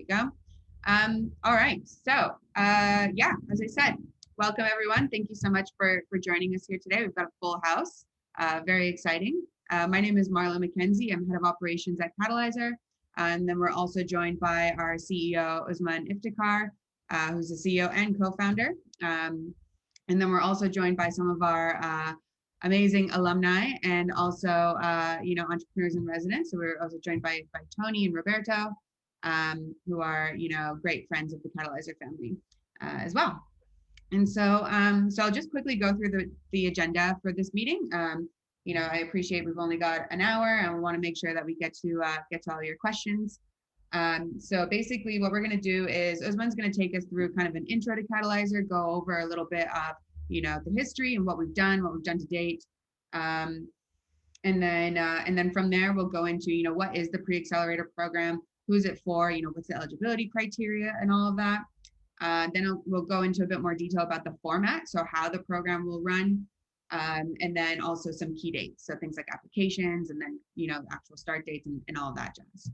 you go. All right, so yeah, as I said, welcome everyone. Thank you so much for joining us here today. We've got a full house, very exciting. My name is Marla McKenzie. I'm head of operations at Catalysr. And then we're also joined by our CEO, Usman Iftikhar, who's the CEO and co-founder. And then we're also joined by some of our amazing alumni and also, entrepreneurs in residence. So we're also joined by Tony and Roberto, who are, great friends of the Catalysr family as well. And so I'll just quickly go through the agenda for this meeting. I appreciate we've only got an hour and we want to make sure that we get to all your questions. So basically what we're going to do is Usman's going to take us through kind of an intro to Catalysr, go over a little bit of, the history and what we've done to date. And then from there, we'll go into, what is the Pre-Accelerator program? Who's it for? What's the eligibility criteria and all of that. Then we'll go into a bit more detail about the format, so how the program will run, and then also some key dates, so things like applications and then, actual start dates and all of that jazz.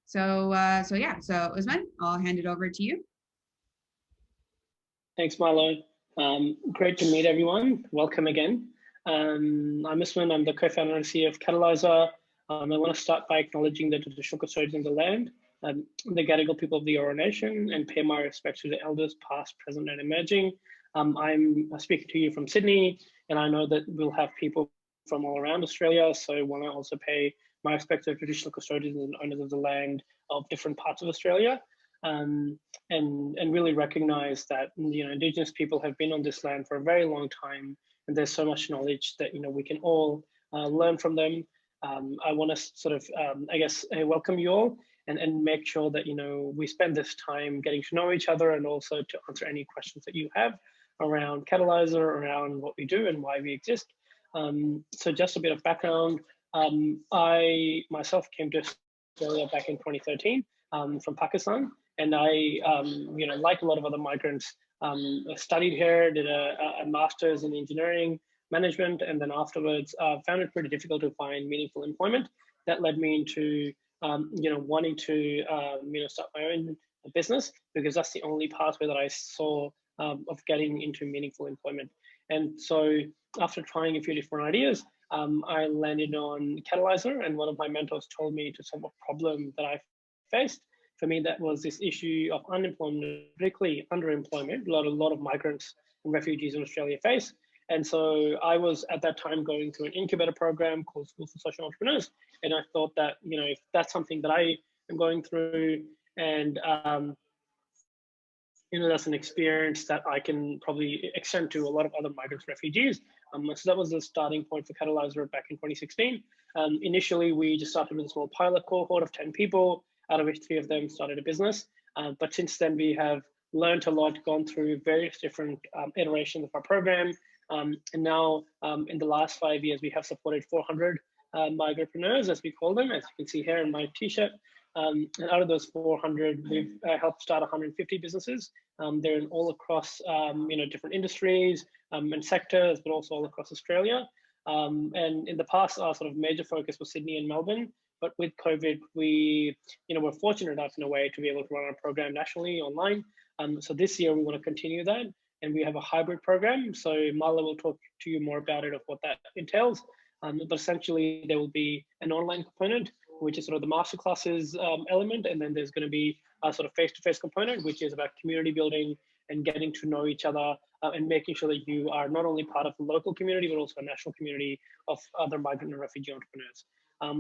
So Usman, I'll hand it over to you. Thanks, Marlo. Great to meet everyone. Welcome again. I'm Usman. I'm the co-founder and CEO of Catalysr. I want to start by acknowledging the traditional custodians of the land, the Gadigal people of the Eora Nation, and pay my respects to the elders past, present, and emerging. I'm speaking to you from Sydney, and I know that we'll have people from all around Australia, so I want to also pay my respects to traditional custodians and owners of the land of different parts of Australia, and really recognize that Indigenous people have been on this land for a very long time, and there's so much knowledge that we can all learn from them. I want to sort of, welcome you all and make sure that we spend this time getting to know each other, and also to answer any questions that you have around Catalysr, around what we do and why we exist. So just a bit of background. I myself came to Australia back in 2013 from Pakistan, and I, like a lot of other migrants, studied here, did a master's in engineering management, and then afterwards found it pretty difficult to find meaningful employment. That led me into wanting to start my own business, because that's the only pathway that I saw of getting into meaningful employment. And so after trying a few different ideas, I landed on Catalysr, and one of my mentors told me to solve a problem that I faced. For me, that was this issue of unemployment, particularly underemployment, a lot of migrants and refugees in Australia face. And so I was at that time going through an incubator program called School for Social Entrepreneurs. And I thought that, if that's something that I am going through, and, that's an experience that I can probably extend to a lot of other migrants, refugees. So that was the starting point for Catalysr back in 2016. Initially, we just started with a small pilot cohort of 10 people, out of which 3 of them started a business. But since then, we have learned a lot, gone through various different iterations of our program. And now, in the last 5 years, we have supported 400 migrantpreneurs, as we call them, as you can see here in my t-shirt. And out of those 400, we've helped start 150 businesses. They're in all across, different industries and sectors, but also all across Australia. And in the past, our sort of major focus was Sydney and Melbourne. But with COVID, we, were fortunate enough in a way to be able to run our program nationally online. So this year, we want to continue that. And we have a hybrid program. So Marla will talk to you more about it, of what that entails. But essentially, there will be an online component, which is sort of the masterclasses element. And then there's going to be a sort of face-to-face component, which is about community building and getting to know each other and making sure that you are not only part of the local community, but also a national community of other migrant and refugee entrepreneurs.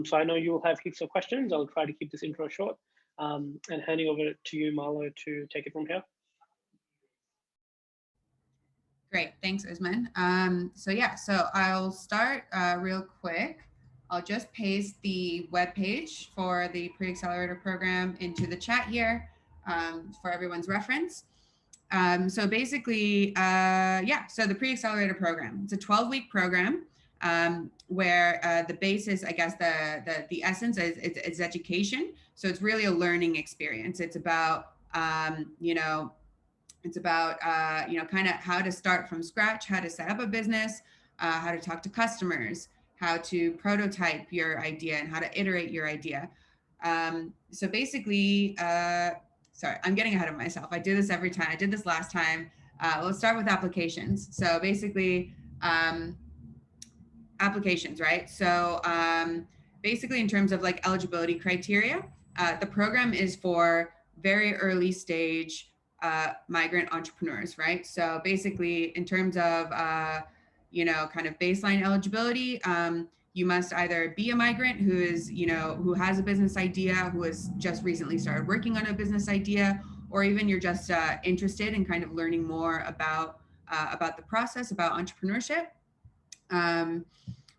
So I know you will have heaps of questions. I'll try to keep this intro short, and handing over to you, Marlo, to take it from here. Great, thanks, Usman. So I'll start real quick. I'll just paste the webpage for the Pre-Accelerator program into the chat here for everyone's reference. So basically, so the Pre-Accelerator program, it's a 12-week program where the basis, I guess, the essence is education. So it's really a learning experience. It's about, kind of how to start from scratch, how to set up a business, how to talk to customers, how to prototype your idea, and how to iterate your idea. So basically, sorry, I'm getting ahead of myself. I do this every time. I did this last time. Let's start with applications. So basically, applications, right? So basically, in terms of like eligibility criteria, the program is for very early stage migrant entrepreneurs, right? So basically, in terms of kind of baseline eligibility, you must either be a migrant who is, who has a business idea, who has just recently started working on a business idea, or even you're just interested in kind of learning more about the process, about entrepreneurship. Um,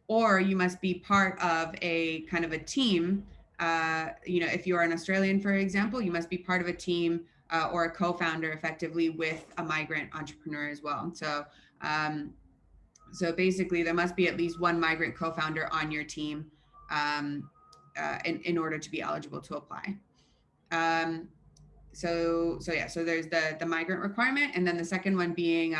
or you must be part of a kind of a team. If you are an Australian, for example, you must be part of a team or a co-founder effectively with a migrant entrepreneur as well. So basically, there must be at least one migrant co-founder on your team in order to be eligible to apply. So there's the migrant requirement, and then the second one being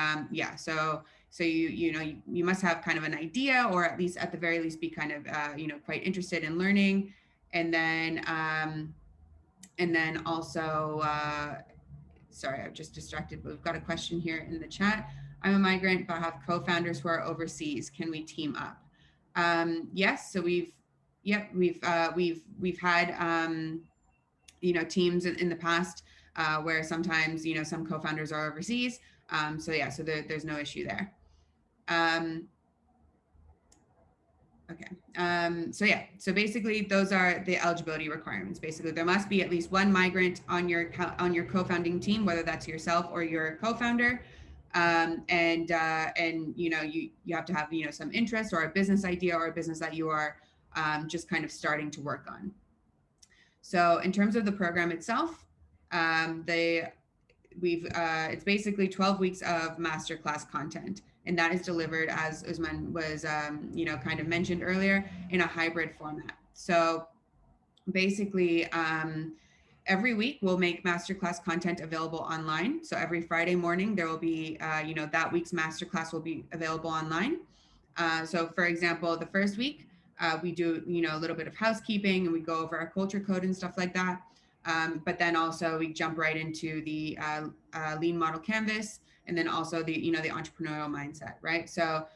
so you must have kind of an idea, or at least at the very least be kind of quite interested in learning, and then also sorry, I'm just distracted, but we've got a question here in the chat. I'm a migrant but have co-founders who are overseas, can we team up? Yes, so we've had teams in the past where sometimes some co-founders are overseas. So there's no issue there. Okay. So basically those are the eligibility requirements. Basically, there must be at least one migrant on your co-founding team, whether that's yourself or your co-founder. And you have to have some interest or a business idea or a business that you are just kind of starting to work on. So in terms of the program itself, it's basically 12 weeks of masterclass content, and that is delivered, as Usman was kind of mentioned earlier, in a hybrid format. So basically, every week we'll make masterclass content available online. So every Friday morning there will be that week's masterclass will be available online. So for example, the first week we do a little bit of housekeeping and we go over our culture code and stuff like that. But then also we jump right into the lean model canvas, and then also the the entrepreneurial mindset, right? So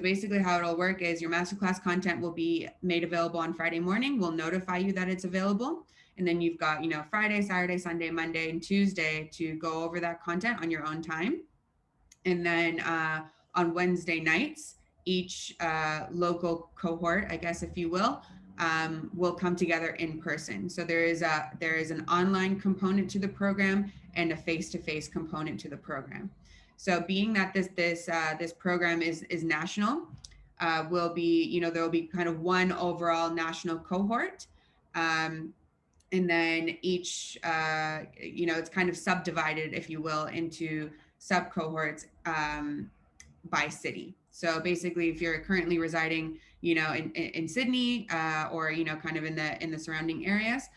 basically how it'll work is your masterclass content will be made available on Friday morning. We'll notify you that it's available. And then you've got, Friday, Saturday, Sunday, Monday, and Tuesday to go over that content on your own time. And then on Wednesday nights, each local cohort, I guess, if you will come together in person. So there is an online component to the program and a face-to-face component to the program. So being that this program is national, will be there will be kind of one overall national cohort. And then each, it's kind of subdivided, if you will, into sub cohorts by city. So basically, if you're currently residing, in Sydney or kind of in the surrounding areas,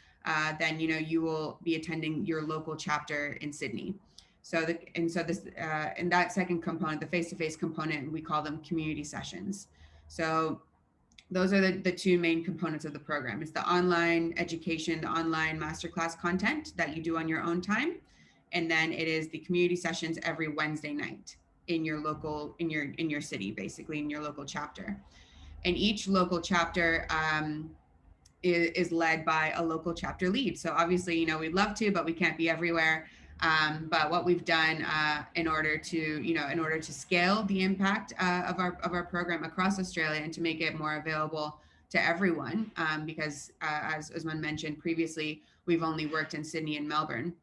then you will be attending your local chapter in Sydney. So in that second component, the face-to-face component, we call them community sessions. So those are the two main components of the program. It's the online education, the online masterclass content that you do on your own time. And then it is the community sessions every Wednesday night in your local, in your city, basically in your local chapter. And each local chapter is led by a local chapter lead. So obviously, we'd love to, but we can't be everywhere. But what we've done in order to scale the impact of our program across Australia and to make it more available to everyone, because as Usman mentioned previously, we've only worked in Sydney and Melbourne.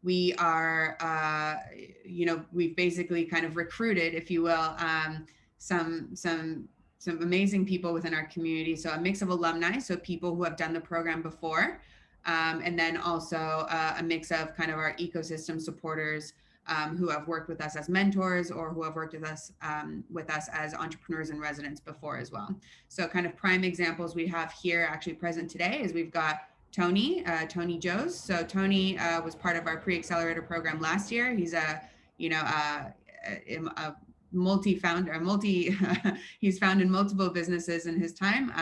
We are, we've basically kind of recruited, if you will, some amazing people within our community. So a mix of alumni, so people who have done the program before, and then also a mix of kind of our ecosystem supporters who have worked with us as mentors or who have worked with us as entrepreneurs in residence before as well. So kind of prime examples we have here actually present today is we've got Tony Joes. So Tony was part of our pre-accelerator program last year. He's a he's founded multiple businesses in his time,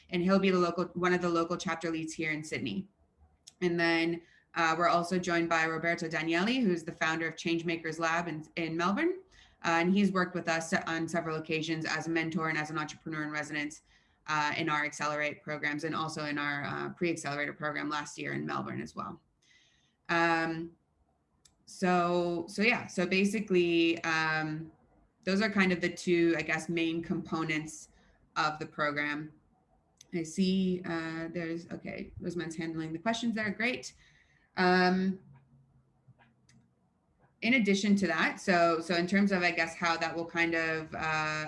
and he'll be one of the local chapter leads here in Sydney. And then we're also joined by Roberto Danieli, who's the founder of Changemakers Lab in Melbourne. And he's worked with us on several occasions as a mentor and as an entrepreneur in residence in our Accelerate programs, and also in our Pre-Accelerator program last year in Melbourne as well. So basically, those are kind of the two, I guess, main components of the program. I see Rosamund's handling the questions there, great. In addition to that, so in terms of, I guess, how that will kind of,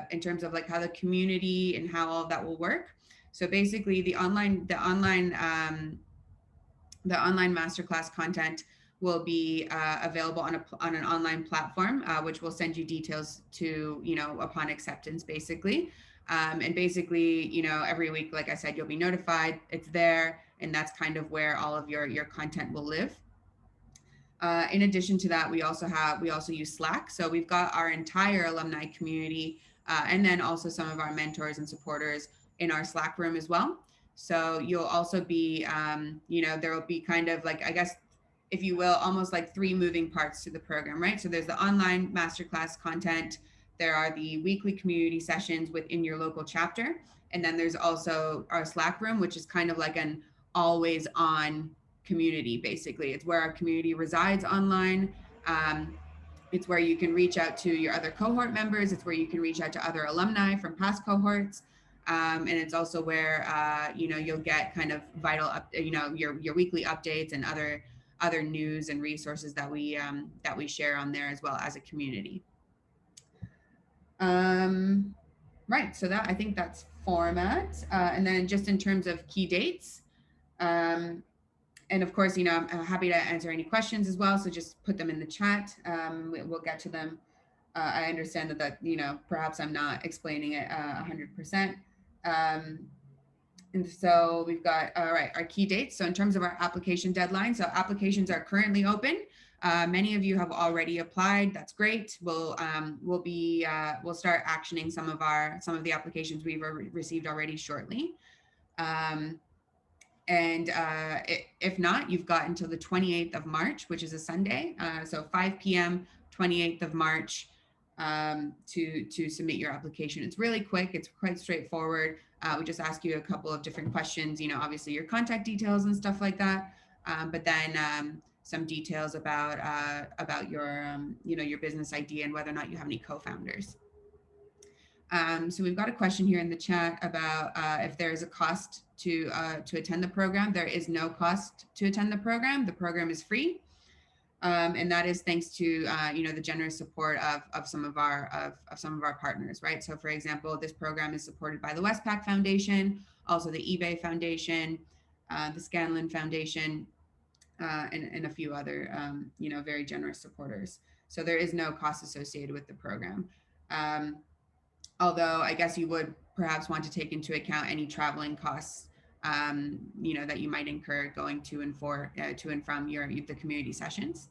in terms of like how the community and how all of that will work. So basically the online masterclass content will be available on an online platform, which will send you details to, upon acceptance, basically. And basically, every week, like I said, you'll be notified, it's there, and that's kind of where all of your content will live. In addition to that, we also use Slack. So we've got our entire alumni community, and then also some of our mentors and supporters in our Slack room as well. So you'll also be, there will be kind of like, I guess, if you will, almost like three moving parts to the program, right? So there's the online masterclass content, there are the weekly community sessions within your local chapter, and then there's also our Slack room, which is kind of like an always on community. Basically, it's where our community resides online. It's where you can reach out to your other cohort members. It's where you can reach out to other alumni from past cohorts. And it's also where, you'll get kind of vital, your weekly updates and other news and resources that we share on there as well as a community. Right, so I think that's format. And then just in terms of key dates, and of course, I'm happy to answer any questions as well. So just put them in the chat. We'll get to them. I understand that perhaps I'm not explaining it 100%. And so we've got, our key dates. So in terms of our application deadline, so applications are currently open. Many of you have already applied. That's great. We'll start actioning some of the applications we've received already shortly. And if not, you've got until the 28th of March, which is a Sunday. So 5 p.m., 28th of March, to submit your application. It's really quick. It's quite straightforward. We just ask you a couple of different questions, obviously your contact details and stuff like that. But then some details about your, your business idea and whether or not you have any co-founders. So we've got a question here in the chat about if there is a cost to attend the program. There is no cost to attend the program. The program is free, and that is thanks to the generous support of some of our partners, right? So for example, this program is supported by the Westpac Foundation, also the eBay Foundation, the Scanlon Foundation, and a few other very generous supporters. So there is no cost associated with the program. Although I guess you would perhaps want to take into account any traveling costs, that you might incur going to and from the community sessions.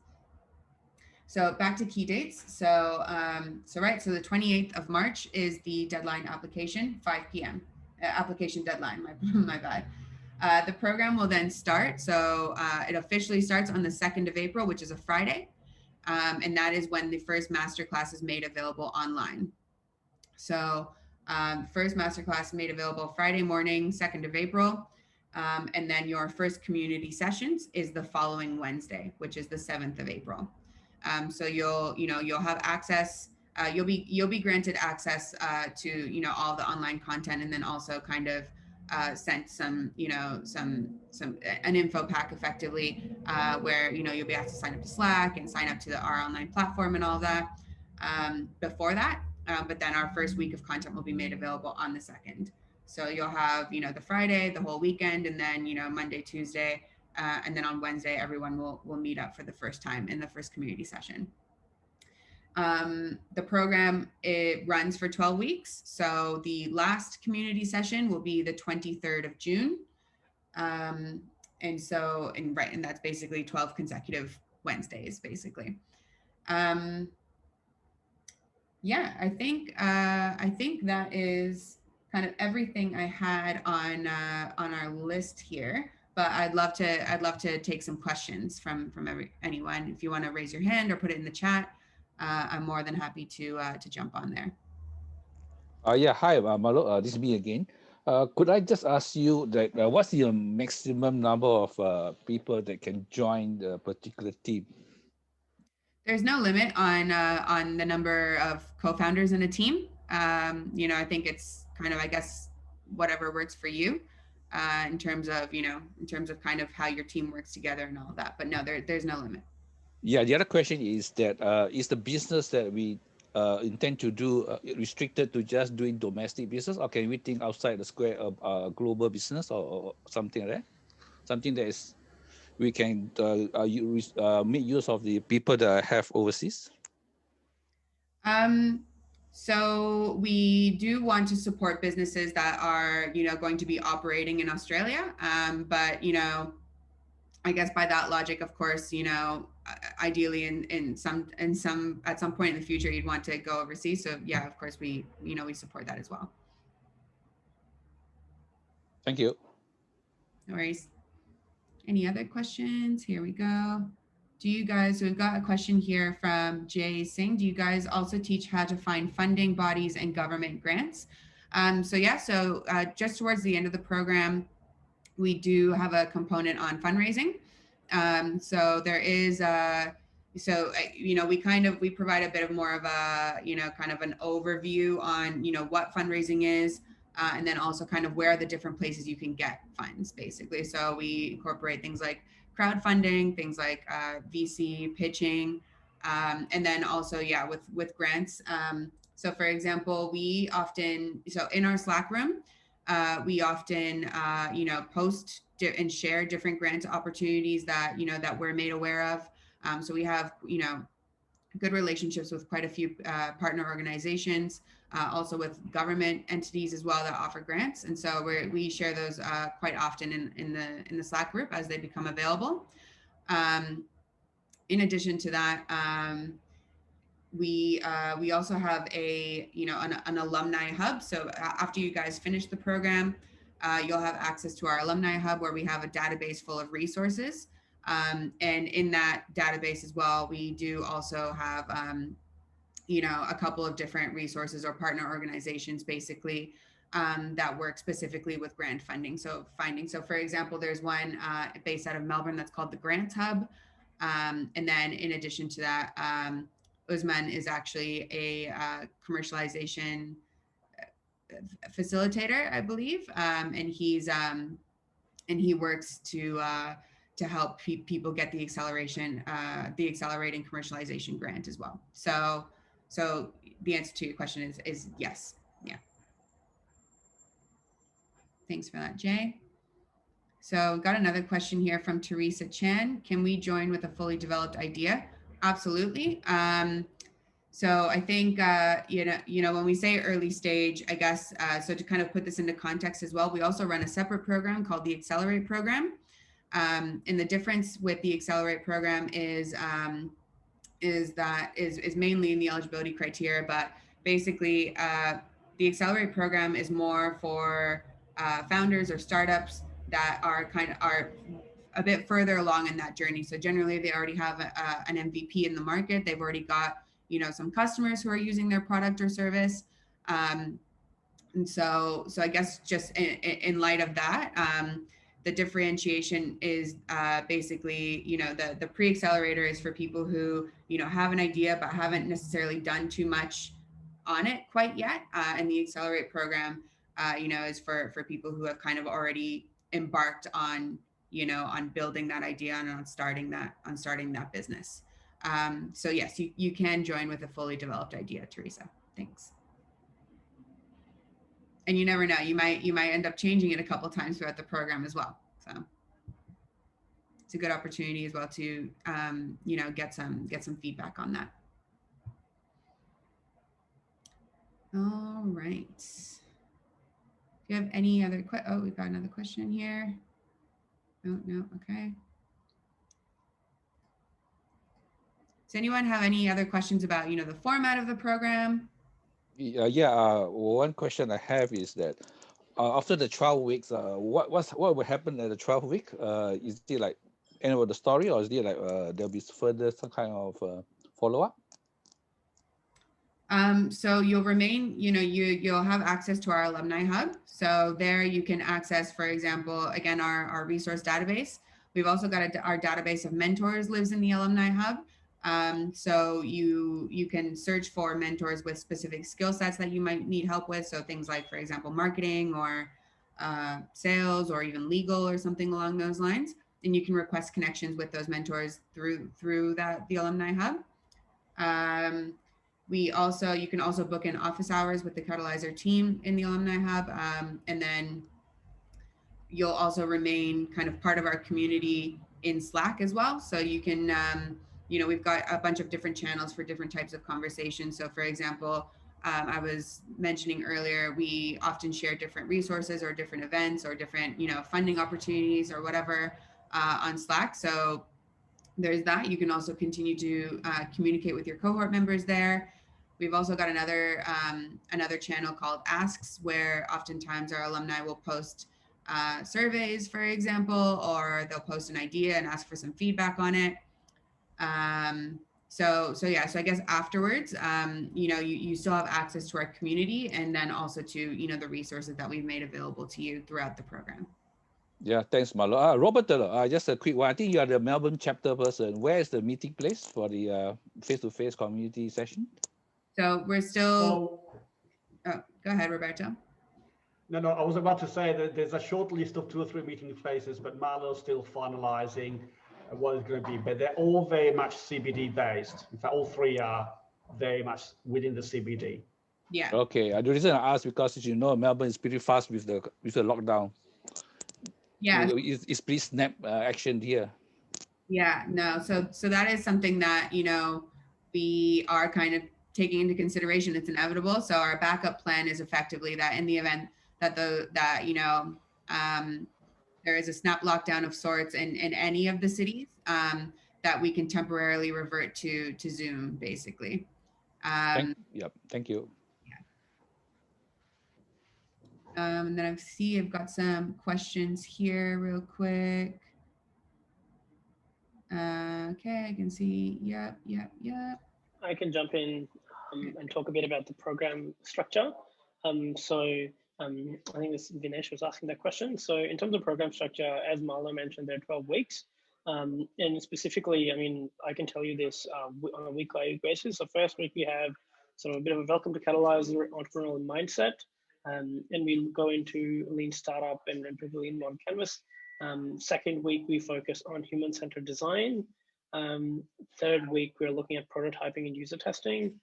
So back to key dates. So the 28th of March is the deadline application, 5 p.m. Application deadline, my bad. The program will then start. So it officially starts on the 2nd of April, which is a Friday. And that is when the first masterclass is made available online. So first masterclass made available Friday morning, 2nd of April. And then your first community sessions is the following Wednesday, which is the 7th of April. So you'll have access, you'll be granted access to, all the online content, and then also kind of sent an info pack effectively, where, you'll be asked to sign up to Slack and sign up to our online platform and all that before that. But then our first week of content will be made available on the 2nd. So you'll have, the Friday, the whole weekend, and then, Monday, Tuesday, and then on Wednesday, everyone will meet up for the first time in the first community session. The program, it runs for 12 weeks. So the last community session will be the 23rd of June. And that's basically 12 consecutive Wednesdays, basically. Yeah, I think that is kind of everything I had on our list here. But I'd love to take some questions from anyone. If you want to raise your hand or put it in the chat, I'm more than happy to jump on there. Yeah, hi, Malo. This is me again. Could I just ask you that what's the maximum number of people that can join the particular team? There's no limit on the number of co-founders in a team. You know, I think it's kind of, I guess, whatever works for you in terms of, you know, in terms of kind of how your team works together and all of that. But no, there's no limit. Yeah, the other question is that is the business that we intend to do restricted to just doing domestic business, or can we think outside the square of global business or something like that? Something that is we can make use of the people that I have overseas. Um, so we do want to support businesses that are, you know, going to be operating in Australia. But you know, I guess by that logic, of course, you know, ideally in some at some point in the future, you'd want to go overseas. So yeah, of course, we you know we support that as well. Thank you. No worries. Any other questions? Here we go. Do you guys, so we've got a question here from Jay Singh. Do you guys also teach how to find funding bodies and government grants? So yeah, so just towards the end of the program, we do have a component on fundraising. So there is you know, we provide a bit of more of a, you know, kind of an overview on, you know, what fundraising is, and then also kind of where are the different places you can get funds, basically. So we incorporate things like crowdfunding, things like VC pitching, and then also, yeah, with grants. So for example, we often, so in our Slack room, we often, you know, post and share different grant opportunities that, you know, that we're made aware of. So we have, you know, good relationships with quite a few partner organizations, also with government entities as well that offer grants. And so we share those quite often in the Slack group as they become available. Um, in addition to that, we also have a, you know, an alumni hub. So after you guys finish the program, you'll have access to our alumni hub where we have a database full of resources. And in that database as well, we do also have, you know, a couple of different resources or partner organizations basically that work specifically with grant funding. So for example, there's one based out of Melbourne that's called the Grants Hub. And then in addition to that, Usman is actually a commercialization facilitator, I believe, and he works to help people get the the accelerating commercialization grant as well. So the answer to your question is yes. Yeah. Thanks for that, Jay. So got another question here from Teresa Chan. Can we join with a fully developed idea? Absolutely. So I think you know when we say early stage, I guess so to kind of put this into context as well, we also run a separate program called the Accelerate program, and the difference with the Accelerate program is mainly in the eligibility criteria, but basically the Accelerate program is more for founders or startups that are a bit further along in that journey. So generally, they already have an MVP in the market. They've already got, you know, some customers who are using their product or service. And so I guess just in light of that, the differentiation is basically, you know, the pre-accelerator is for people who, you know, have an idea but haven't necessarily done too much on it quite yet. And the Accelerate program, you know, is for people who have kind of already embarked on, you know, on building that idea and on starting that business. So yes, you can join with a fully developed idea, Teresa. Thanks. And you never know, you might end up changing it a couple of times throughout the program as well. So it's a good opportunity as well to you know, get some feedback on that. All right. Do you have any other oh, we've got another question here. No, okay. Does anyone have any other questions about, you know, the format of the program One question I have is that after the 12 weeks, what will happen at the 12th week? Is it like end of the story, or is it like there'll be further some kind of follow-up? So you'll remain, you'll have access to our alumni hub. So there you can access, for example, again, our resource database. We've also got our database of mentors lives in the alumni hub. So you can search for mentors with specific skill sets that you might need help with. So things like, for example, marketing or sales or even legal or something along those lines. And you can request connections with those mentors through the alumni hub. You can also book in office hours with the Catalysr team in the alumni hub. And then you'll also remain kind of part of our community in Slack as well. So you can, we've got a bunch of different channels for different types of conversations. So for example, I was mentioning earlier, we often share different resources or different events or different, funding opportunities or whatever on Slack. So there's that. You can also continue to communicate with your cohort members there. We've also got another channel called Asks, where oftentimes our alumni will post surveys, for example, or they'll post an idea and ask for some feedback on it. So I guess afterwards, you still have access to our community, and then also to, the resources that we've made available to you throughout the program. Yeah, thanks, Marlo. Robert, just a quick one. I think you are the Melbourne chapter person. Where is the meeting place for the face-to-face community session? So we're still. Oh, go ahead, Roberto. No, I was about to say that there's a short list of 2 or 3 meeting places, but Marlo's still finalizing what it's going to be. But they're all very much CBD based. In fact, all 3 are very much within the CBD. Yeah. Okay. The reason I asked because Melbourne is pretty fast with the lockdown. Yeah. It's pretty snap action here. Yeah. No. So that is something that we are kind of taking into consideration. It's inevitable. So our backup plan is effectively that in the event that there is a snap lockdown of sorts in any of the cities, that we can temporarily revert to Zoom, basically. Thank you. And then I've got some questions here real quick. Okay, I can see. Yep. I can jump in and talk a bit about the program structure. I think Vinesh was asking that question. So in terms of program structure, as Marlo mentioned, there are 12 weeks. And specifically, I can tell you this on a week-by-week basis. So first week, we have sort of a bit of a welcome to Catalysr entrepreneurial mindset. And we go into lean startup and lean on canvas. Second week, we focus on human-centered design. Third week, we're looking at prototyping and user testing.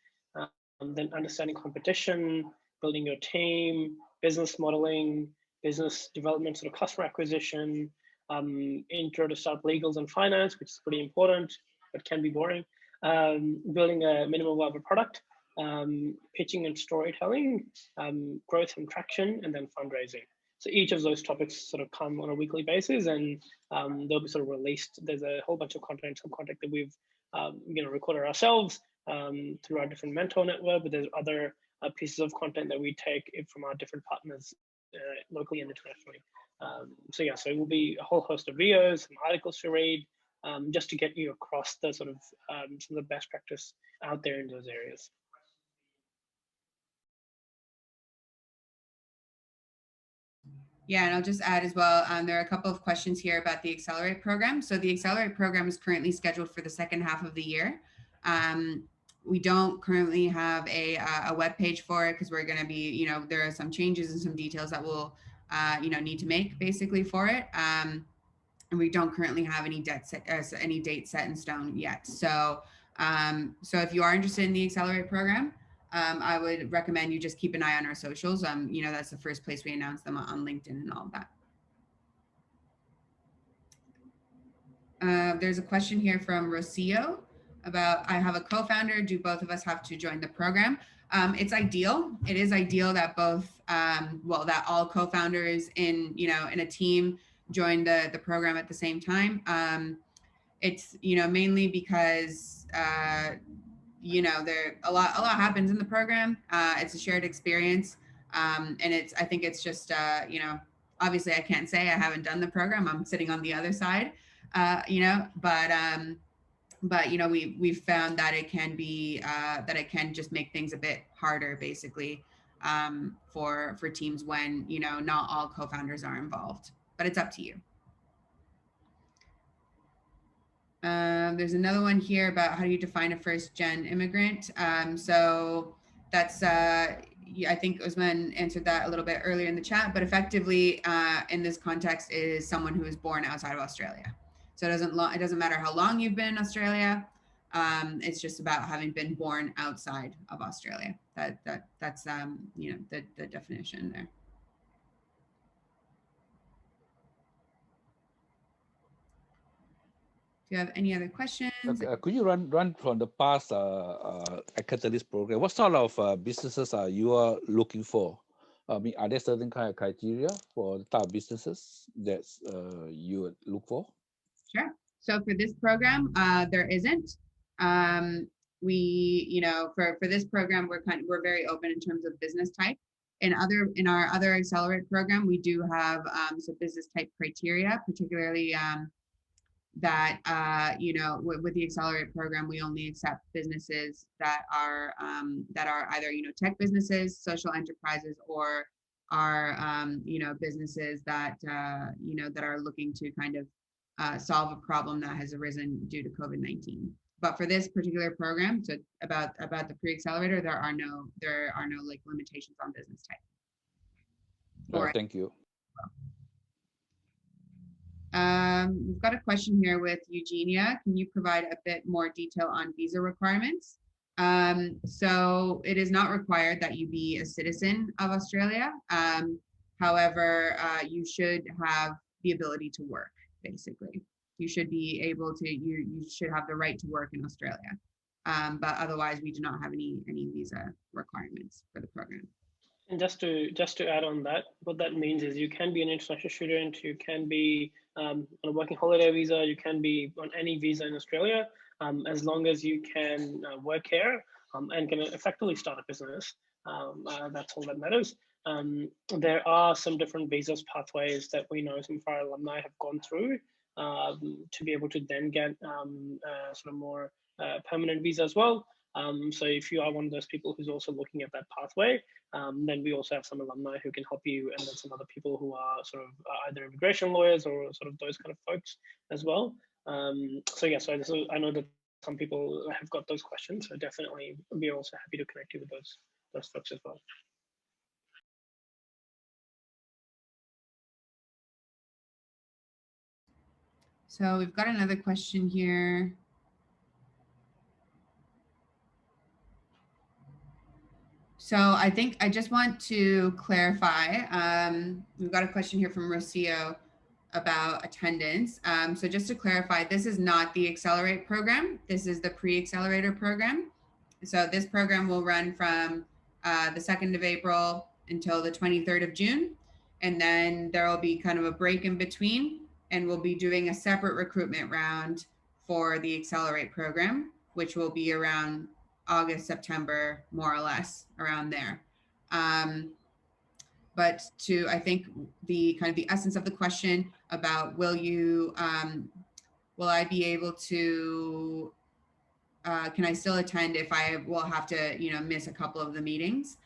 Then understanding competition, building your team, business modeling, business development, sort of customer acquisition, intro to start legals and finance, which is pretty important, but can be boring. Building a minimum viable product, pitching and storytelling, growth and traction, and then fundraising. So each of those topics sort of come on a weekly basis, and they'll be sort of released. There's a whole bunch of some content that we've recorded ourselves through our different mentor network, but there's other pieces of content that we take from our different partners locally and internationally. So it will be a whole host of videos, some articles to read, just to get you across the sort of some of the best practice out there in those areas. Yeah, and I'll just add as well, there are a couple of questions here about the Accelerate program. So the Accelerate program is currently scheduled for the second half of the year. We don't currently have a web page for it because we're going to be, there are some changes and some details that we'll, need to make basically for it. And we don't currently have any date set in stone yet. So if you are interested in the Accelerate program, I would recommend you just keep an eye on our socials. That's the first place we announce them on LinkedIn and all of that. There's a question here from Rocio about, I have a co-founder. Do both of us have to join the program? It's ideal. It is ideal that both, that all co-founders in a team join the program at the same time. It's, mainly because, you know, there a lot happens in the program. It's a shared experience. And I think it's just, you know, obviously I can't say I haven't done the program. I'm sitting on the other side, you know, but you know, we've found that it can be, that it can just make things a bit harder, basically, for teams when, you know, not all co-founders are involved, but it's up to you. There's another one here about how do you define a first-gen immigrant. So that's, I think Usman answered that a little bit earlier in the chat, but effectively, in this context, is someone who is born outside of Australia. So it doesn't matter how long you've been in Australia. It's just about having been born outside of Australia. That's you know, the definition there. Do you have any other questions? Okay. Could you run from the past Catalysr program? What sort of businesses are you are looking for? I mean, are there certain kind of criteria for the type of businesses that you would look for? Sure. So for this program, there isn't. We, you know, for this program, we're very open in terms of business type. In our other Accelerate program, we do have some business type criteria, particularly that you know, with the Accelerate program, we only accept businesses that are either, you know, tech businesses, social enterprises, or are you know, businesses that you know, that are looking to kind of solve a problem that has arisen due to COVID-19. But for this particular program, so about the Pre-Accelerator, there are no like limitations on business type. Thank you. We've got a question here with Eugenia. Can you provide a bit more detail on visa requirements? So it is not required that you be a citizen of Australia. However, you should have the ability to work, basically. You should be able to, you should have the right to work in Australia. But otherwise, we do not have any visa requirements for the program. And just to add on that, what that means is you can be an international student, you can be on a working holiday visa, you can be on any visa in Australia, as long as you can work here and can effectively start a business. That's all that matters. There are some different visas pathways that we know some of our alumni have gone through to be able to then get sort of more permanent visa as well. So if you are one of those people who's also looking at that pathway, then we also have some alumni who can help you, and then some other people who are sort of either immigration lawyers or sort of those kind of folks as well. So yeah, so I know that some people have got those questions, so definitely we're also happy to connect you with those folks as well. So we've got another question here. So I think I just want to clarify, we've got a question here from Rocio about attendance. So just to clarify, this is not the Accelerate program. This is the Pre-Accelerator program. So this program will run from the 2nd of April until the 23rd of June. And then there will be kind of a break in between, and we'll be doing a separate recruitment round for the Accelerate program, which will be around August, September, more or less around there. But to, I think, the kind of the essence of the question about will I be able to, can I still attend if I will have to, you know, miss a couple of the meetings?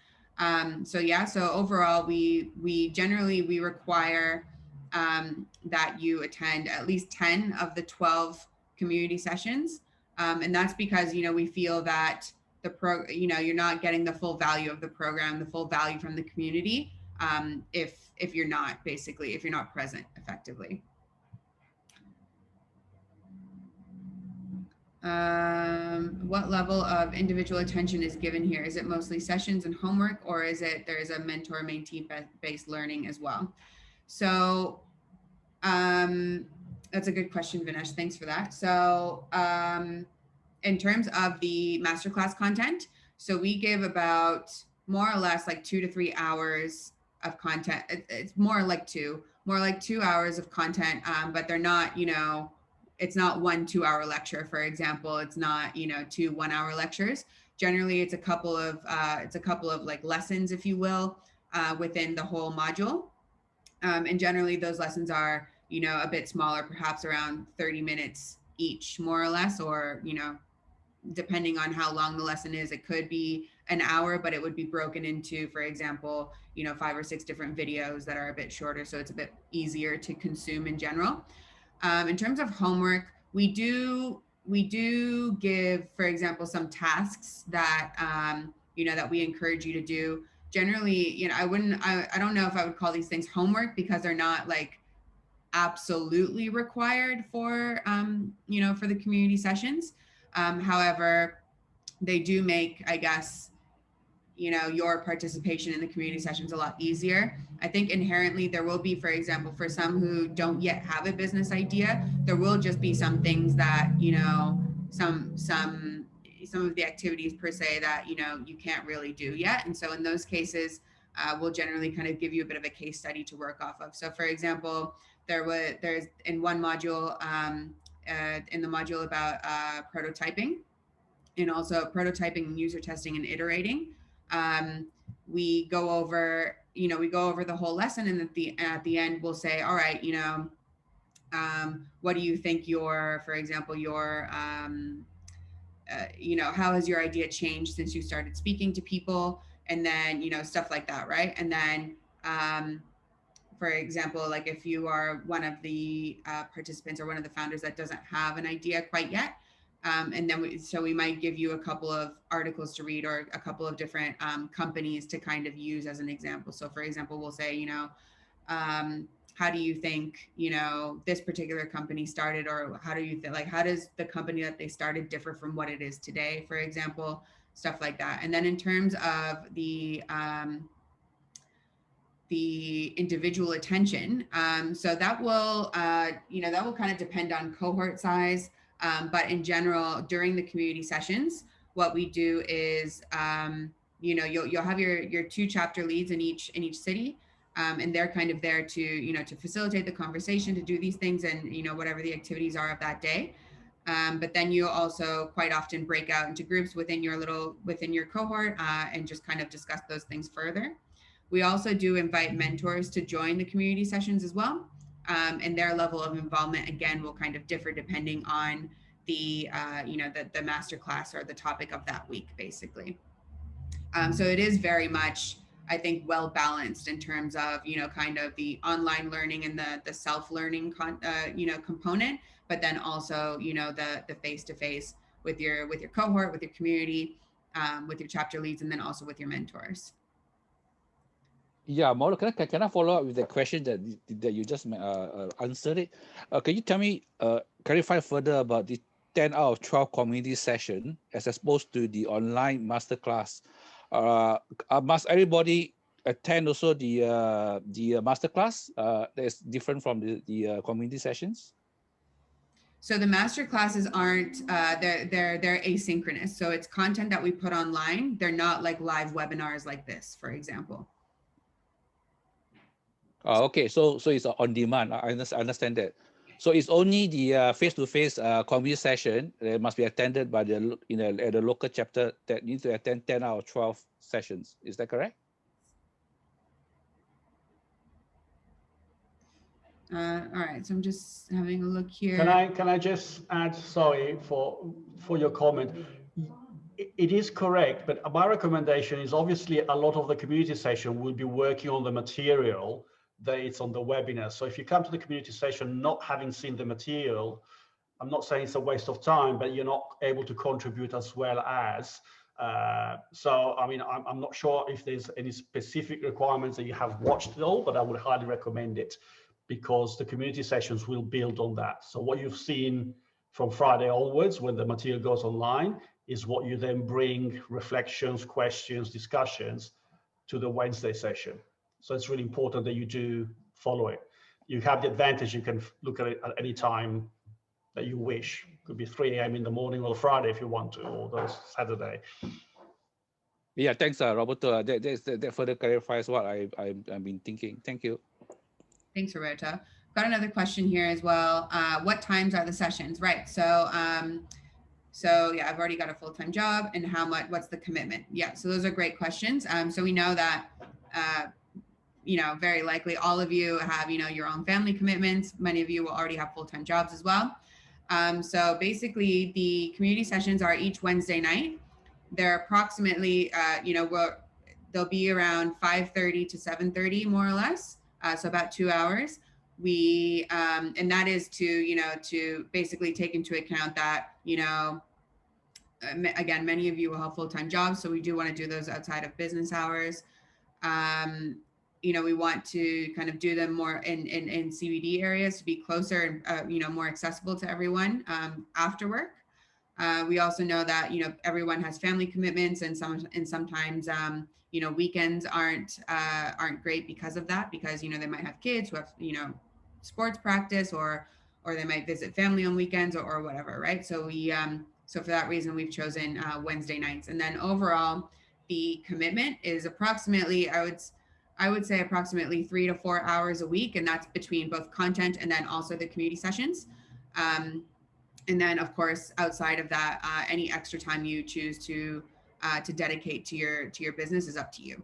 So yeah, so overall, we generally require that you attend at least 10 of the 12 community sessions. And that's because, you know, we feel that you know, you're not getting the full value of the program, the full value from the community, if you're not, basically, if you're not present effectively. What level of individual attention is given here? Is it mostly sessions and homework, or is it there is a mentor-mentee based learning as well? So that's a good question, Vinesh. Thanks for that. So in terms of the masterclass content, so we give about more or less like 2 to 3 hours of content. It's more like 2 hours of content, but they're not, you know, it's not 1 2-hour lecture, for example. It's not, you know, 2 1-hour lectures. Generally, it's a couple of like lessons, if you will, within the whole module. And generally those lessons are, you know, a bit smaller, perhaps around 30 minutes each, more or less, or, you know, depending on how long the lesson is, it could be an hour, but it would be broken into, for example, you know, 5 or 6 different videos that are a bit shorter. So it's a bit easier to consume in general. In terms of homework, we do give, for example, some tasks that, you know, that we encourage you to do. Generally, you know, I don't know if I would call these things homework, because they're not like absolutely required for, you know, for the community sessions. However, they do make, I guess, you know, your participation in the community sessions a lot easier. I think inherently there will be, for example, for some who don't yet have a business idea, there will just be some things that, you know, some of the activities per se that, you know, you can't really do yet. And so in those cases, we'll generally kind of give you a bit of a case study to work off of. So for example, there's in one module, in the module about prototyping, and also prototyping, user testing, and iterating. We go over, you know, we go over the whole lesson, and at the end we'll say, all right, you know, what do you think for example, you know, how has your idea changed since you started speaking to people? And then, you know, stuff like that, right? And then, for example, like if you are one of the participants or one of the founders that doesn't have an idea quite yet, and then we might give you a couple of articles to read, or a couple of different companies to kind of use as an example. So for example, we'll say, you know, how do you think, you know, this particular company started, or how do you think, like, how does the company that they started differ from what it is today, for example, stuff like that. And then in terms of the individual attention, so that will, you know, that will kind of depend on cohort size. But in general, during the community sessions, what we do is, you know, you'll have your 2 chapter leads in each city, and they're kind of there to, you know, to facilitate the conversation, to do these things, and, you know, whatever the activities are of that day. But then you also quite often break out into groups within your cohort, and just kind of discuss those things further. We also do invite mentors to join the community sessions as well. And their level of involvement, again, will kind of differ depending on the, you know, the master class or the topic of that week, basically. So it is very much, I think, well balanced in terms of, you know, kind of the online learning and the self-learning, you know, component, but then also, you know, the face-to-face with your cohort, with your community, with your chapter leads, and then also with your mentors. Yeah, Mauro, can I follow up with the question that you just answered it? Can you tell me, clarify further about the 10 out of 12 community session as opposed to the online masterclass? Must everybody attend also the masterclass that is different from the community sessions? So the master classes aren't, they're asynchronous. So it's content that we put online. They're not like live webinars like this, for example. Oh, okay, so it's on demand. I understand that. So it's only the face-to-face community session that must be attended by the, you know, at the local chapter that needs to attend 10 out of 12 sessions. Is that correct? All right, so I'm just having a look here. Can I just add, sorry for your comment. It is correct, but my recommendation is obviously a lot of the community session will be working on the material that it's on the webinar. So if you come to the community session not having seen the material, I'm not saying it's a waste of time, but you're not able to contribute as well as. So, I mean, I'm not sure if there's any specific requirements that you have watched it all, but I would highly recommend it because the community sessions will build on that. So what you've seen from Friday onwards, when the material goes online, is what you then bring reflections, questions, discussions to the Wednesday session. So it's really important that you do follow it. You have the advantage, you can look at it at any time that you wish. It could be 3 a.m. in the morning or Friday if you want to, or Saturday. Yeah, thanks, Roberto. That further clarifies what I've been thinking. Thank you. Thanks, Roberto. got another question here as well. What times are the sessions? Right. So yeah, I've already got a full-time job, and what's the commitment? Yeah. So those are great questions. So we know that, very likely all of you have, your own family commitments. Many of you will already have full-time jobs as well. So basically the community sessions are each Wednesday night. They're approximately, they'll be around 5:30 to 7:30, more or less. So about 2 hours. And that is to basically take into account that, again, many of you will have full-time jobs. So we do want to do those outside of business hours. We want to kind of do them more in CBD areas to be closer and, more accessible to everyone after work. We also know that, everyone has family commitments, and sometimes, weekends aren't great because of that, because, they might have kids who have, sports practice, or they might visit family on weekends, or whatever. Right. So so for that reason, we've chosen Wednesday nights. And then overall, the commitment is approximately, I would say approximately 3 to 4 hours a week. And that's between both content and then also the community sessions. And then, of course, outside of that, any extra time you choose to dedicate to your business is up to you.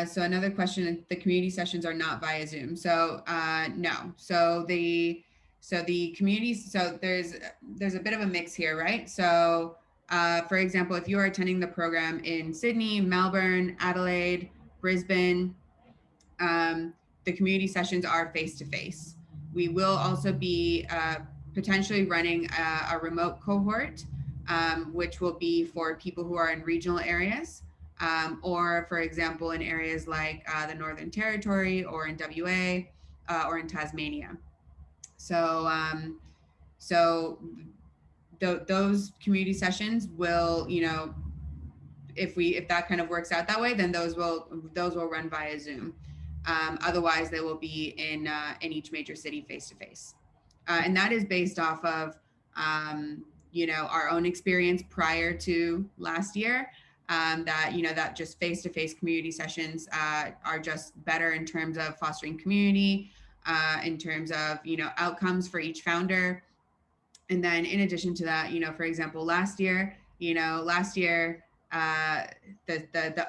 So another question: the community sessions are not via Zoom. So no. So the communities. So there's a bit of a mix here, right? So for example, if you are attending the program in Sydney, Melbourne, Adelaide, Brisbane, the community sessions are face-to-face. We will also be potentially running a remote cohort, which will be for people who are in regional areas, or for example, in areas like the Northern Territory, or in WA, or in Tasmania. So, those community sessions will, if that kind of works out that way, then those will run via Zoom. Otherwise, they will be in each major city face to face, and that is based off of our own experience prior to last year. That just face to face community sessions are just better in terms of fostering community, in terms of outcomes for each founder. And then in addition to that, for example, last year, the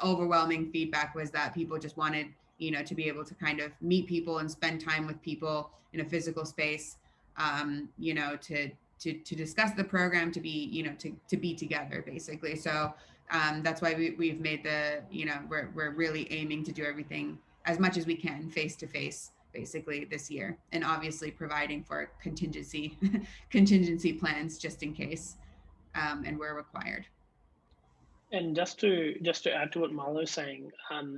overwhelming feedback was that people just wanted, to be able to kind of meet people and spend time with people in a physical space, to discuss the program, to be, to be together, basically. So that's why we've made we're really aiming to do everything as much as we can face to face, basically, this year, and obviously providing for contingency plans just in case, and where required. And just to add to what Marlo's saying,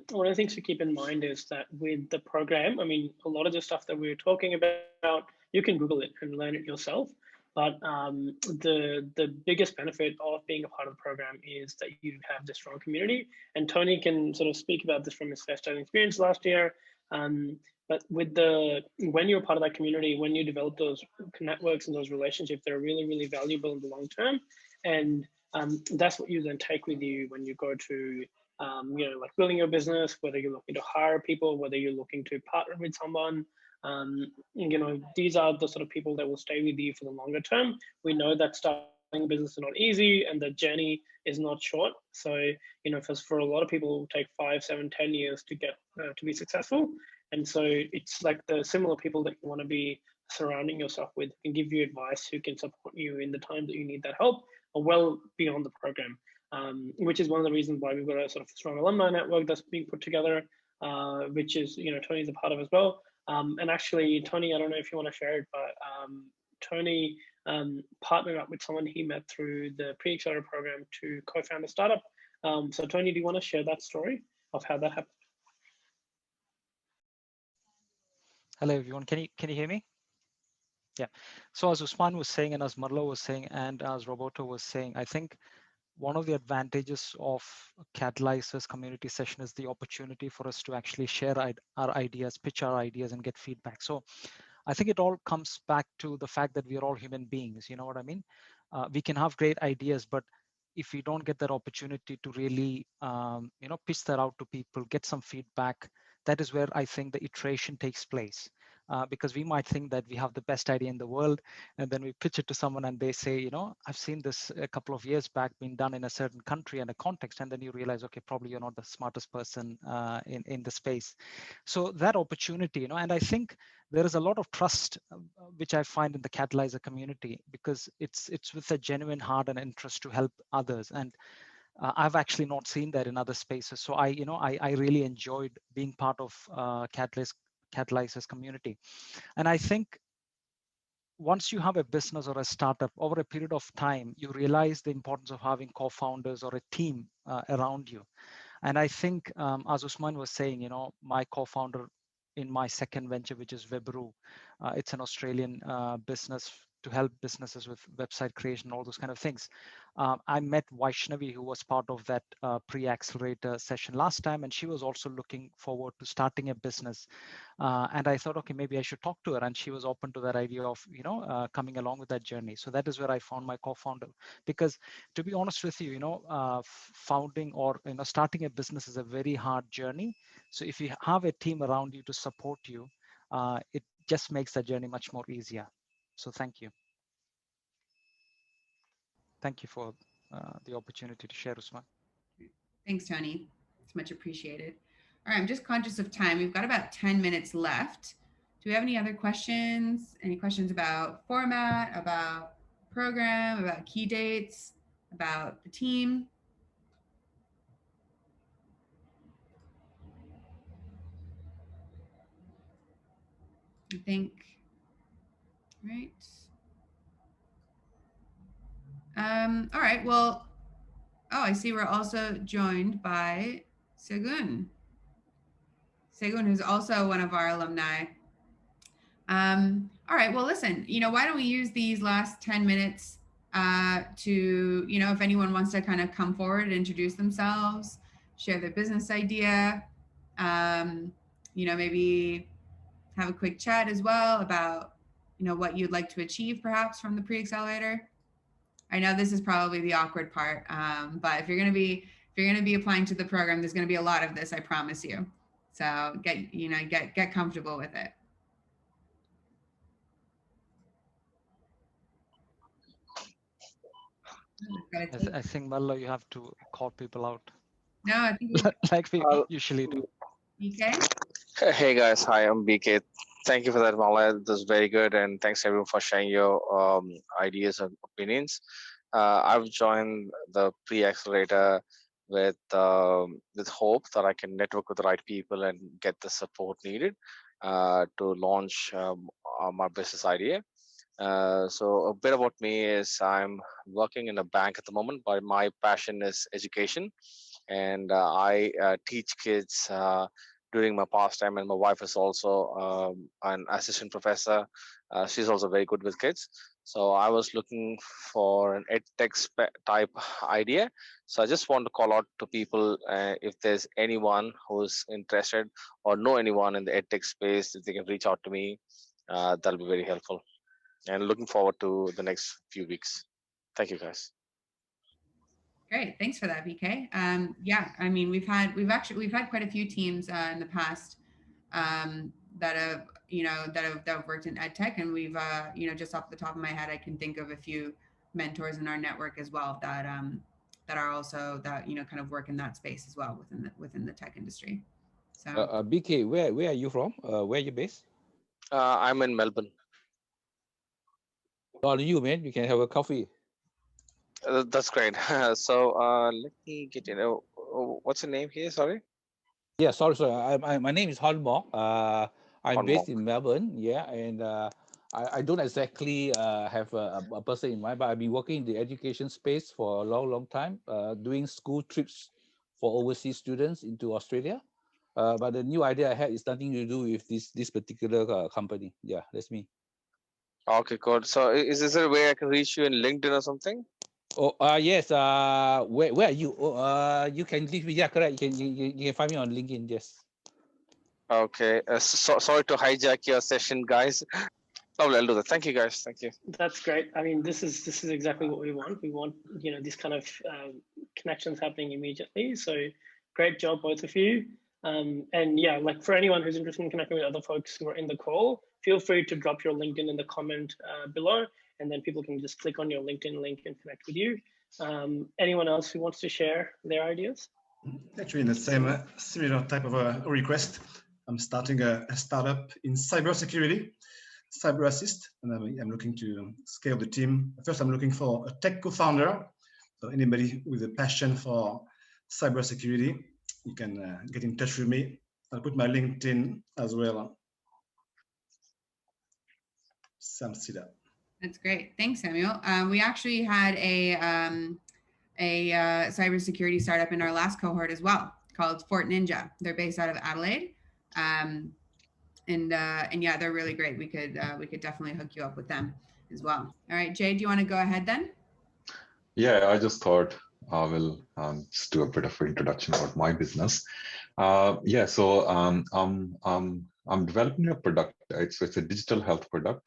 one of the things to keep in mind is that with the program, I mean, a lot of the stuff that we're talking about, you can Google it and learn it yourself. But the biggest benefit of being a part of the program is that you have this strong community. And Tony can sort of speak about this from his first-time experience last year. But when you're part of that community, when you develop those networks and those relationships, they're really, really valuable in the long term. And that's what you then take with you when you go to, like building your business, whether you're looking to hire people, whether you're looking to partner with someone. These are the sort of people that will stay with you for the longer term. We know that starting a business is not easy, and the journey is not short. So, for a lot of people, it will take 5, 7, 10 years to get to be successful. And so it's like the similar people that you want to be surrounding yourself with, who can give you advice, who can support you in the time that you need that help, or well beyond the program, which is one of the reasons why we've got a sort of strong alumni network that's being put together, which is, Tony's a part of as well. And actually, Tony, I don't know if you want to share it, but Tony partnered up with someone he met through the Pre-Accelerator program to co-found a startup. So Tony, do you want to share that story of how that happened? Hello, everyone. Can you hear me? Yeah. So as Usman was saying, and as Marlo was saying, and as Roberto was saying, I think one of the advantages of Catalysr's community session is the opportunity for us to actually share our ideas, pitch our ideas, and get feedback. So I think it all comes back to the fact that we are all human beings. You know what I mean? We can have great ideas, but if you don't get that opportunity to really, pitch that out to people, get some feedback, that is where I think the iteration takes place. Because we might think that we have the best idea in the world, and then we pitch it to someone and they say, I've seen this a couple of years back being done in a certain country and a context, and then you realize, okay, probably you're not the smartest person in the space. So that opportunity, and I think there is a lot of trust, which I find in the Catalysr community, because it's with a genuine heart and interest to help others. And I've actually not seen that in other spaces. So I really enjoyed being part of Catalyzr's community. And I think once you have a business or a startup, over a period of time, you realize the importance of having co-founders or a team around you. And I think, as Usman was saying, my co-founder in my second venture, which is Webru, it's an Australian business to help businesses with website creation, all those kind of things. I met Vaishnavi, who was part of that pre-accelerator session last time, and she was also looking forward to starting a business. And I thought, okay, maybe I should talk to her. And she was open to that idea of, coming along with that journey. So that is where I found my co-founder. Because to be honest with you, founding or starting a business is a very hard journey. So if you have a team around you to support you, it just makes that journey much more easier. So thank you. Thank you for the opportunity to share, Usman. Thanks, Tony. It's much appreciated. All right, I'm just conscious of time. We've got about 10 minutes left. Do we have any other questions? Any questions about format, about program, about key dates, about the team? I think, right. All right, well, I see we're also joined by Segun. Segun, who's also one of our alumni. All right, well, listen, why don't we use these last 10 minutes to, if anyone wants to kind of come forward and introduce themselves, share their business idea, maybe have a quick chat as well about, what you'd like to achieve perhaps from the pre-accelerator. I know this is probably the awkward part, but if you're going to be applying to the program, there's going to be a lot of this, I promise you. So get comfortable with it. I think, Malla, you have to call people out. No, I think like we usually do. BK? Hey guys, hi, I'm BK. Thank you for that, Mala. This is very good, and thanks everyone for sharing your ideas and opinions. I've joined the pre-accelerator with hope that I can network with the right people and get the support needed to launch my business idea. So a bit about me is I'm working in a bank at the moment, but my passion is education, and I teach kids during my pastime, and my wife is also an assistant professor. She's also very good with kids. So I was looking for an edtech type idea. So I just want to call out to people if there's anyone who's interested or know anyone in the edtech space, if they can reach out to me, that'll be very helpful. And looking forward to the next few weeks. Thank you, guys. Great, thanks for that, BK. Yeah, I mean, we've had quite a few teams in the past that have worked in ed tech, and we've just off the top of my head, I can think of a few mentors in our network as well that are also kind of work in that space as well within the tech industry. So BK, where are you from? Where are you based? I'm in Melbourne. On you, man. We can have a coffee. That's great. So let me get what's your name here? Sorry. Yeah, sorry. My name is Han Mok. I'm based in Melbourne. Yeah, and I don't exactly have a person in mind, but I've been working in the education space for a long time, doing school trips for overseas students into Australia. But the new idea I had is nothing to do with this particular company. Yeah, that's me. Okay, good. So is there a way I can reach you in LinkedIn or something? Oh, yes. Where are you? You can leave me. Yeah, correct. You can find me on LinkedIn. Yes. Okay. Sorry to hijack your session, guys. Lovely, I'll do that. Thank you, guys. Thank you. That's great. I mean, this is exactly what we want. We want, you know, these kind of connections happening immediately. So great job, both of you. And yeah, like for anyone who's interested in connecting with other folks who are in the call, feel free to drop your LinkedIn in the comment below, and then people can just click on your LinkedIn link and connect with you. Anyone else who wants to share their ideas? Actually, in the same similar type of a request, I'm starting a startup in cybersecurity, Cyber Assist, and I'm looking to scale the team. First, I'm looking for a tech co-founder. So anybody with a passion for cybersecurity, you can get in touch with me. I'll put my LinkedIn as well. Sam Sida. That's great. Thanks, Samuel. We actually had a cybersecurity startup in our last cohort as well, called Fort Ninja. They're based out of Adelaide, and yeah, they're really great. We could definitely hook you up with them as well. All right, Jay, do you want to go ahead then? Yeah, I just thought I will just do a bit of an introduction about my business. Yeah, so I'm developing a product. It's a digital health product.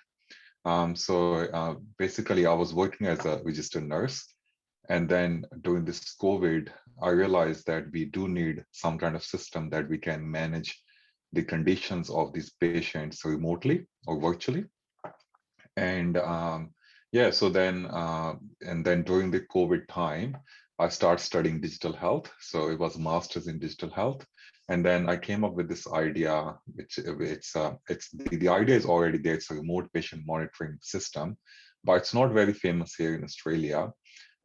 So basically, I was working as a registered nurse, and then during this COVID, I realized that we do need some kind of system that we can manage the conditions of these patients remotely or virtually. And yeah, so then and then during the COVID time, I started studying digital health. So it was a master's in digital health, and then I came up with this idea, which the idea is already there. It's a remote patient monitoring system, but it's not very famous here in Australia.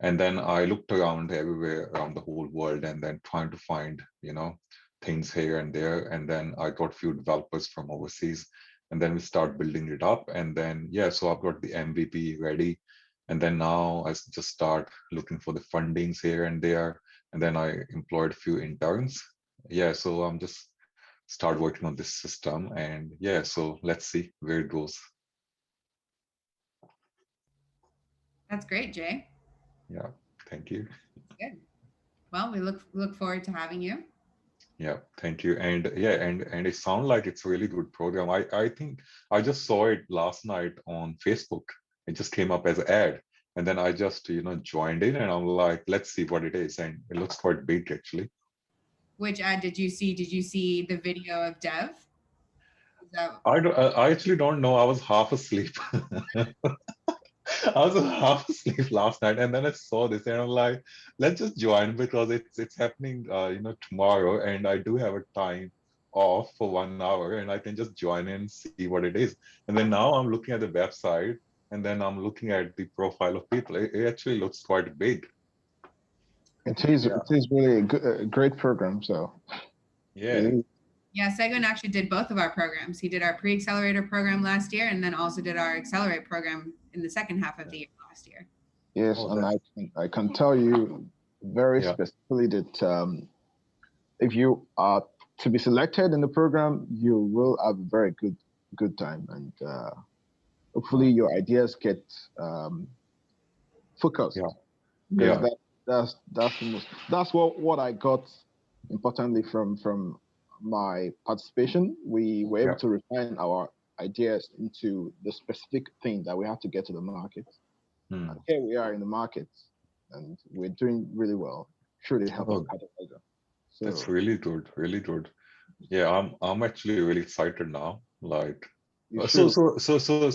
And then I looked around everywhere around the whole world, and then trying to find, you know, things here and there. And then I got a few developers from overseas, and then we start building it up. And then, yeah, so I've got the MVP ready. And then now I just start looking for the fundings here and there. And then I employed a few interns. Yeah, so I'm just start working on this system. And yeah, so let's see where it goes. That's great, Jay. Yeah, thank you. Good. Well, we look forward to having you. Yeah, thank you. And yeah, and it sounds like it's a really good program. I think I just saw it last night on Facebook. It just came up as an ad, and then I just, you know, joined in, and I'm like, let's see what it is, and it looks quite big actually. Which ad did you see? Did you see the video of Dev? I actually don't know. I was half asleep. I was half asleep last night, and then I saw this, and I'm like, let's just join because it's happening, you know, tomorrow, and I do have a time off for 1 hour, and I can just join in and see what it is. And then now I'm looking at the website, and then I'm looking at the profile of people. It actually looks quite big. It is really a great program. So yeah. Yeah, Segun actually did both of our programs. He did our Pre-Accelerator program last year, and then also did our Accelerate program in the second half of the year last year. Yes, and I can tell you very specifically that if you are to be selected in the program, you will have a very good time, and hopefully your ideas get focused. Yeah. That's what I got importantly from my participation. We were able to refine our ideas into the specific thing that we have to get to the market. And here we are in the market, and we're doing really well. Truly helping Catalysr. So that's really good, really good. Yeah, I'm actually really excited now. Like, so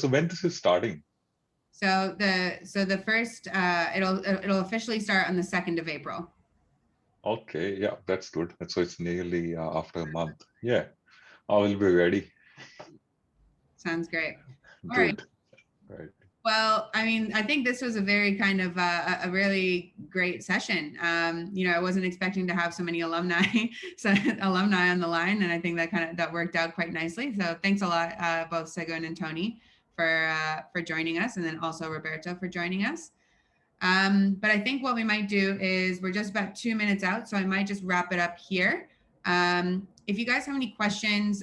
when this is starting? So the first it'll officially start on the 2nd of April. Okay, yeah, that's good. So it's nearly after a month. Yeah, I will be ready. Sounds great. All Good. right. Well, I mean, I think this was a very kind of a really great session. You know, I wasn't expecting to have so many alumni on the line, and I think that worked out quite nicely. So thanks a lot, both Segun and Tony, for joining us, and then also Roberto for joining us. But I think what we might do is we're just about 2 minutes out, so I might just wrap it up here. If you guys have any questions,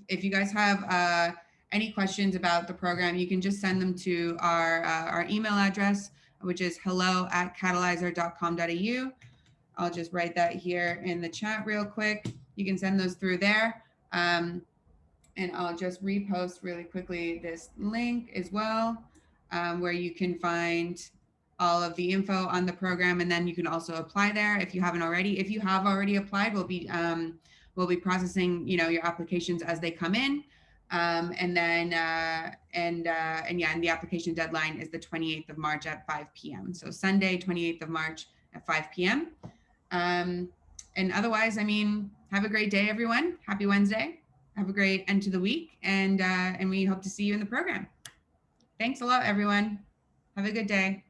if you guys have any questions about the program, you can just send them to our email address, which is hello@catalysr.com.au. I'll just write that here in the chat real quick. You can send those through there. And I'll just repost really quickly this link as well, where you can find all of the info on the program, and then you can also apply there if you haven't already. If you have already applied, we'll be processing, your applications as they come in, and yeah, and the application deadline is the 28th of March at 5 p.m. So Sunday, 28th of March at 5 p.m. And otherwise, I mean, have a great day, everyone. Happy Wednesday. Have a great end to the week, and we hope to see you in the program. Thanks a lot, everyone. Have a good day.